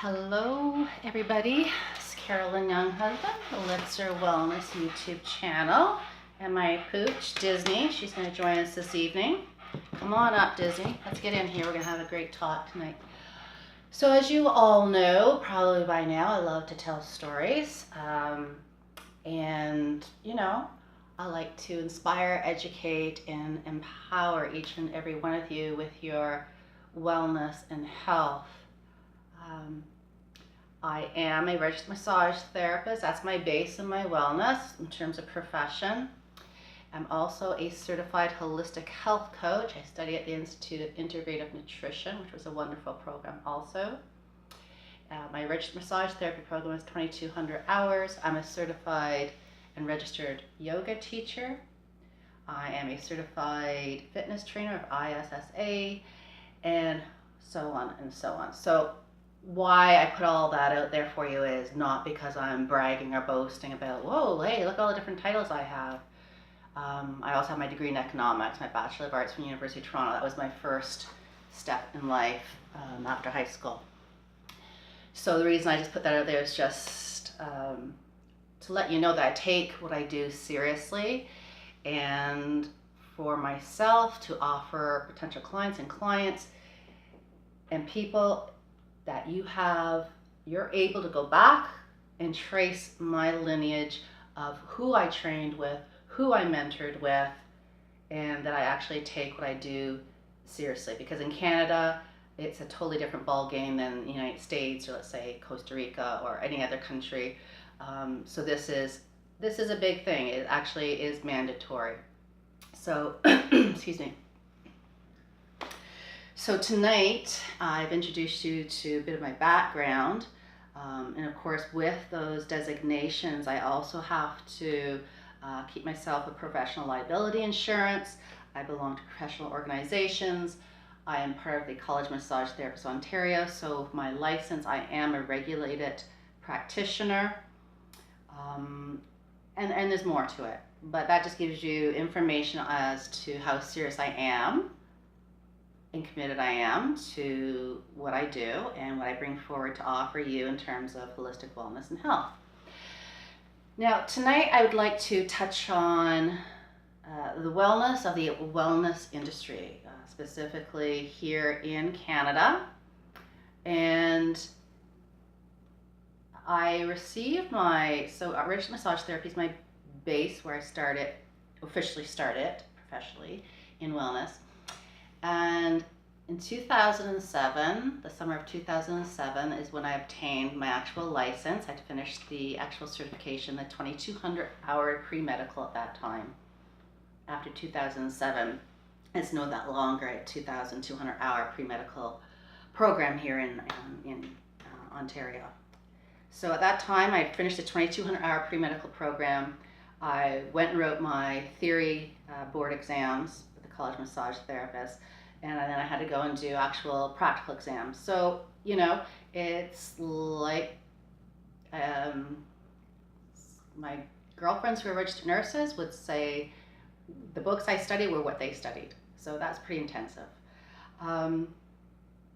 Hello everybody, it's Carolynn Younghusband, Elixir Wellness YouTube channel, and my pooch Disney. She's going to join us this evening. Come on up, Disney. Let's get in here. We're going to have a great talk tonight. So as you all know, probably by now, I love to tell stories. And I like to inspire, educate, and empower each and every one of you with your wellness and health. I am a registered massage therapist. That's my base in my wellness in terms of profession. I'm also a certified holistic health coach. I study at the Institute of Integrative Nutrition, which was a wonderful program also. My registered massage therapy program is 2,200 hours. I'm a certified and registered yoga teacher. I am a certified fitness trainer of ISSA, and so on and so on. So why I put all that out there for you is not because I'm bragging or boasting about, whoa, hey, look at all the different titles I have. I also have my degree in economics, my Bachelor of Arts from University of Toronto. That was my first step in life after high school. So the reason I just put that out there is just to let you know that I take what I do seriously, and for myself to offer potential clients and people that you're able to go back and trace my lineage of who I trained with, who I mentored with, and that I actually take what I do seriously. Because in Canada, it's a totally different ball game than the United States, or let's say Costa Rica or any other country. So this is a big thing. It actually is mandatory. So, excuse me. So tonight, I've introduced you to a bit of my background, and of course with those designations, I also have to keep myself a professional liability insurance. I belong to professional organizations. I am part of the College Massage Therapists Ontario, so with my license, I am a regulated practitioner, and there's more to it, but that just gives you information as to how serious I am and committed I am to what I do and what I bring forward to offer you in terms of holistic wellness and health. Now, tonight I would like to touch on the wellness of the wellness industry, specifically here in Canada. And I received registered massage therapy is my base where I officially started professionally in wellness. And in 2007, the summer of 2007, is when I obtained my actual license. I finished the actual certification, the 2,200 hour pre-medical at that time. After 2007, it's no that longer at 2,200 hour pre-medical program here in Ontario. So at that time, I finished the 2,200 hour pre-medical program. I went and wrote my theory board exams with the College Massage Therapist, and then I had to go and do actual practical exams. So, it's like my girlfriends who are registered nurses would say the books I studied were what they studied. So that's pretty intensive.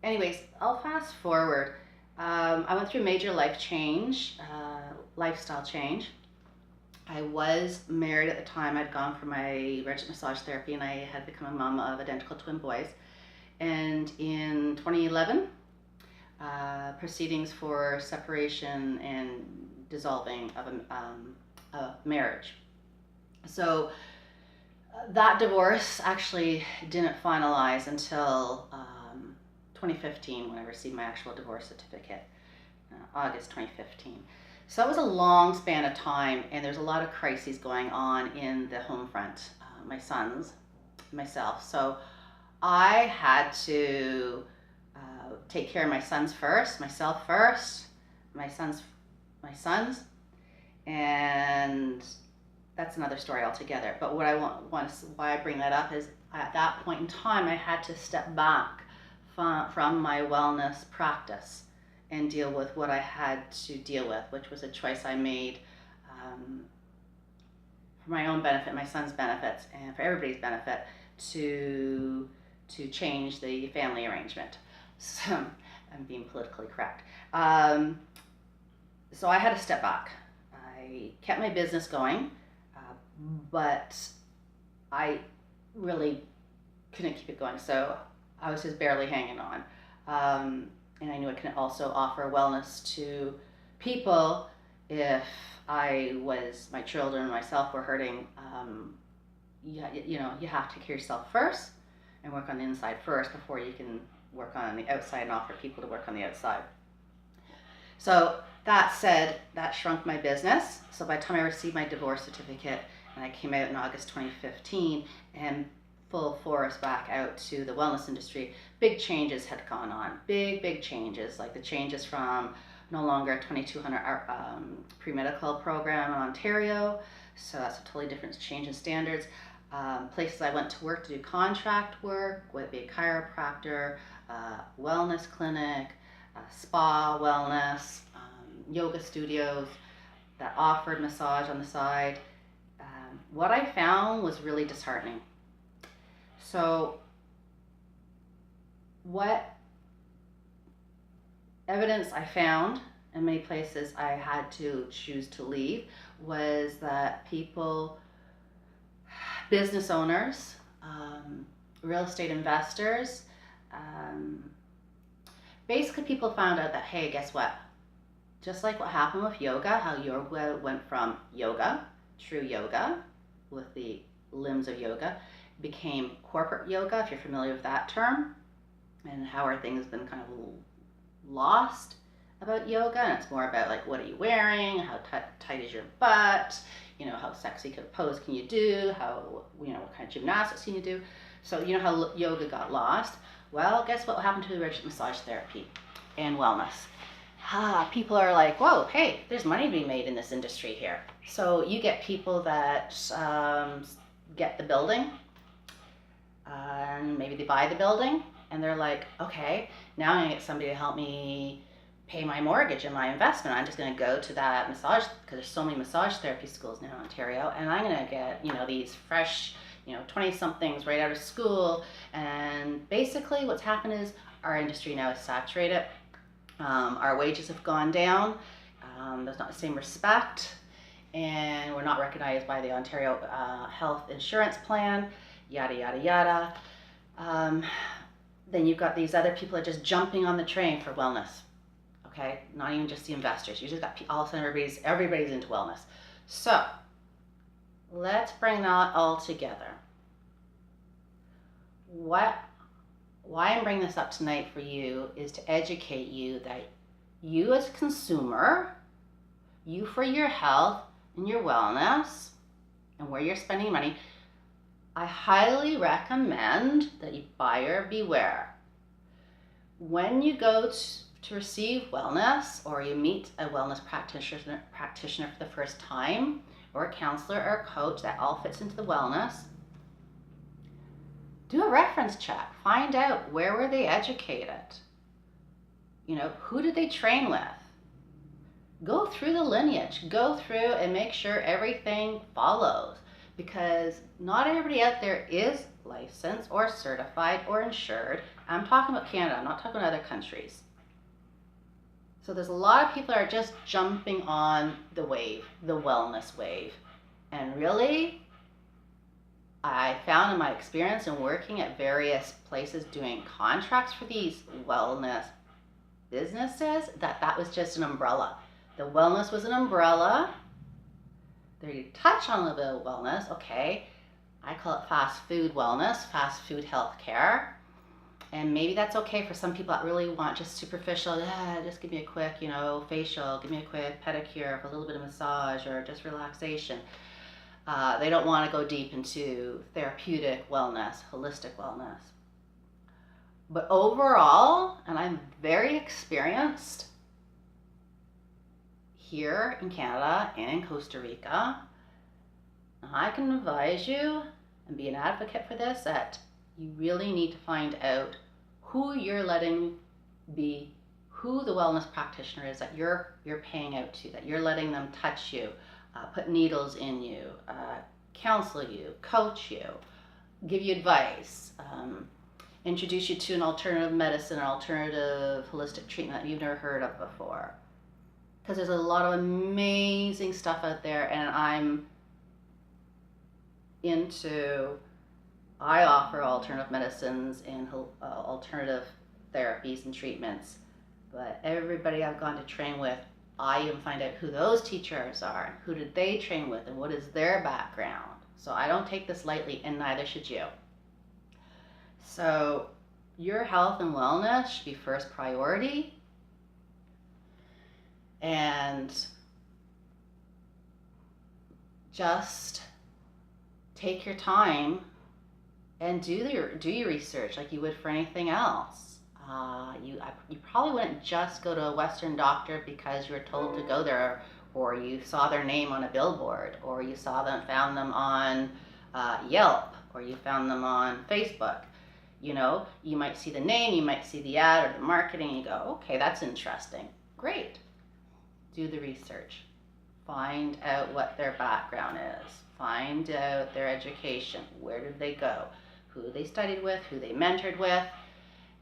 Anyways, I'll fast forward. I went through major lifestyle change. I was married at the time. I'd gone for my registered massage therapy, and I had become a mom of identical twin boys. And in 2011, proceedings for separation and dissolving of a marriage. So that divorce actually didn't finalize until 2015, when I received my actual divorce certificate, August 2015. So that was a long span of time, and there's a lot of crises going on in the home front, my sons, myself. So I had to take care of my sons first, myself first, my sons, and that's another story altogether. But what I why I bring that up is at that point in time, I had to step back from my wellness practice and deal with what I had to deal with, which was a choice I made for my own benefit, my son's benefits, and for everybody's benefit, to change the family arrangement. So, I'm being politically correct. So I had to step back. I kept my business going, but I really couldn't keep it going. So I was just barely hanging on. And I knew I could also offer wellness to people if my children and myself were hurting. You have to take care of yourself first and work on the inside first before you can work on the outside and offer people to work on the outside. So that said, that shrunk my business. So by the time I received my divorce certificate and I came out in August 2015 and full force back out to the wellness industry, big changes had gone on. Big changes, like the changes from no longer a 2200 pre-medical program in Ontario. So that's a totally different change in standards. Places I went to work to do contract work, whether it be a chiropractor, wellness clinic, spa wellness, yoga studios that offered massage on the side. What I found was really disheartening. So what evidence I found in many places I had to choose to leave was that business owners, real estate investors, basically people found out that, hey, guess what? Just like what happened with yoga, how yoga went from yoga, true yoga, with the limbs of yoga, became corporate yoga, if you're familiar with that term, and how are things been kind of lost about yoga, and it's more about like, what are you wearing, how tight is your butt, how sexy pose can you do, what kind of gymnastics can you do. So how yoga got lost. Well, guess what happened to the registered massage therapy and wellness? People are like, whoa, hey, there's money to be made in this industry here. So you get people that get the building, and maybe they buy the building, and they're like, okay, now I'm gonna get somebody to help me pay my mortgage and my investment. I'm just gonna go to that massage, because there's so many massage therapy schools now in Ontario, and I'm gonna get, these fresh, 20-somethings right out of school. And basically what's happened is our industry now is saturated. Our wages have gone down. There's not the same respect, and we're not recognized by the Ontario Health Insurance Plan, yada, yada, yada. Then you've got these other people that are just jumping on the train for wellness. Okay, not even just the investors. You just got all of a sudden everybody's into wellness. So let's bring that all together. Why I'm bringing this up tonight for you is to educate you that you as a consumer, you for your health and your wellness and where you're spending money, I highly recommend that you buyer beware. When you go to receive wellness, or you meet a wellness practitioner for the first time, or a counselor or a coach, that all fits into the wellness, do a reference check. Find out, where were they educated? Who did they train with? Go through the lineage. Go through and make sure everything follows, because not everybody out there is licensed or certified or insured. I'm talking about Canada. I'm not talking about other countries. So there's a lot of people that are just jumping on the wave, the wellness wave. And really, I found in my experience in working at various places doing contracts for these wellness businesses that was just an umbrella. The wellness was an umbrella. They touch on a little bit of wellness. Okay, I call it fast food wellness, fast food healthcare. And maybe that's okay for some people that really want just superficial, just give me a quick, facial, give me a quick pedicure, a little bit of massage, or just relaxation. They don't want to go deep into therapeutic wellness, holistic wellness. But overall, and I'm very experienced here in Canada and in Costa Rica, I can advise you and be an advocate for this, that you really need to find out who you're letting be, who the wellness practitioner is that you're paying out to, that you're letting them touch you, put needles in you, counsel you, coach you, give you advice. introduce you to an alternative medicine, an alternative holistic treatment that you've never heard of before. Because there's a lot of amazing stuff out there, and I offer alternative medicines and alternative therapies and treatments. But everybody I've gone to train with, I even find out who those teachers are, who did they train with, and what is their background. So I don't take this lightly, and neither should you. So your health and wellness should be first priority. And just take your time and do your research like you would for anything else. You probably wouldn't just go to a Western doctor because you were told to go there, or you saw their name on a billboard, or you found them on Yelp, or you found them on Facebook. You know, you might see the name, you might see the ad or the marketing, and you go, okay, that's interesting. Great. Do the research. Find out what their background is. Find out their education. Where did they go? Who they studied with, who they mentored with.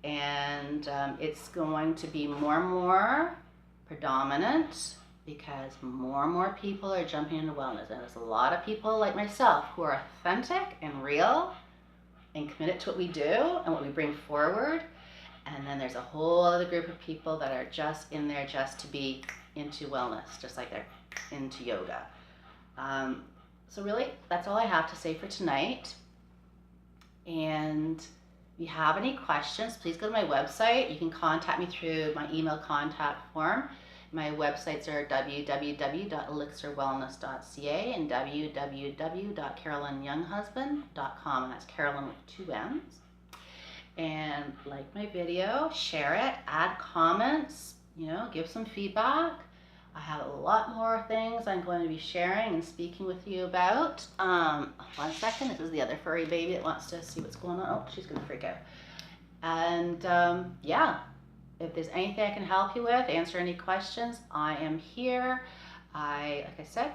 And it's going to be more and more predominant because more and more people are jumping into wellness. And there's a lot of people like myself who are authentic and real and committed to what we do and what we bring forward. And then there's a whole other group of people that are just in there just to be into wellness, just like they're into yoga. So really, that's all I have to say for tonight. And if you have any questions, please go to my website. You can contact me through my email contact form. My websites are www.elixirwellness.ca and www.carolynyounghusband.com, and that's Carolyn with 2 N's. And like my video, share it, add comments, give some feedback. I have a lot more things I'm going to be sharing and speaking with you about. 1 second, this is the other furry baby that wants to see what's going on. Oh, she's going to freak out. And yeah, if there's anything I can help you with, answer any questions, I am here. Like I said,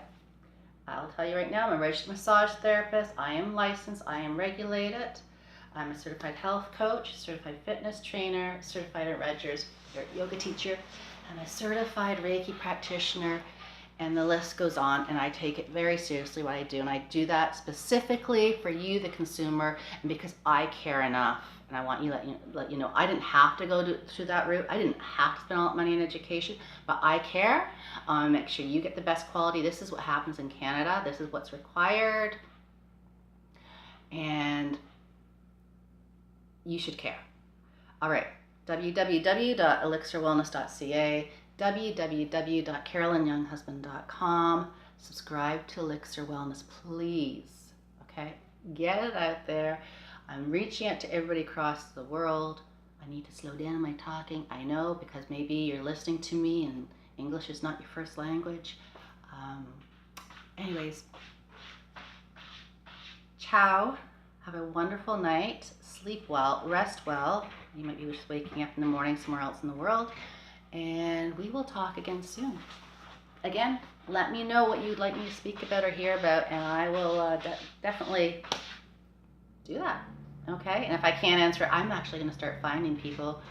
I'll tell you right now, I'm a registered massage therapist. I am licensed, I am regulated. I'm a certified health coach, certified fitness trainer, certified yoga teacher. I'm a certified Reiki practitioner, and the list goes on, and I take it very seriously what I do, and I do that specifically for you, the consumer, and because I care enough, and I want let you know, I didn't have to go through that route. I didn't have to spend all that money in education, but I care. Make sure you get the best quality. This is what happens in Canada. This is what's required, and you should care. All right. www.elixirwellness.ca, www.carolynyounghusband.com. Subscribe to Elixir Wellness, please. Okay? Get it out there. I'm reaching out to everybody across the world. I need to slow down my talking. I know, because maybe you're listening to me and English is not your first language. Anyways, ciao. Have a wonderful night. Sleep well, rest well. You might be just waking up in the morning somewhere else in the world. And we will talk again soon. Again, let me know what you'd like me to speak about or hear about, and I will definitely do that. Okay? And if I can't answer, I'm actually going to start finding people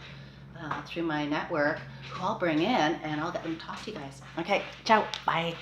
through my network who I'll bring in, and I'll get them to talk to you guys. Okay? Ciao. Bye.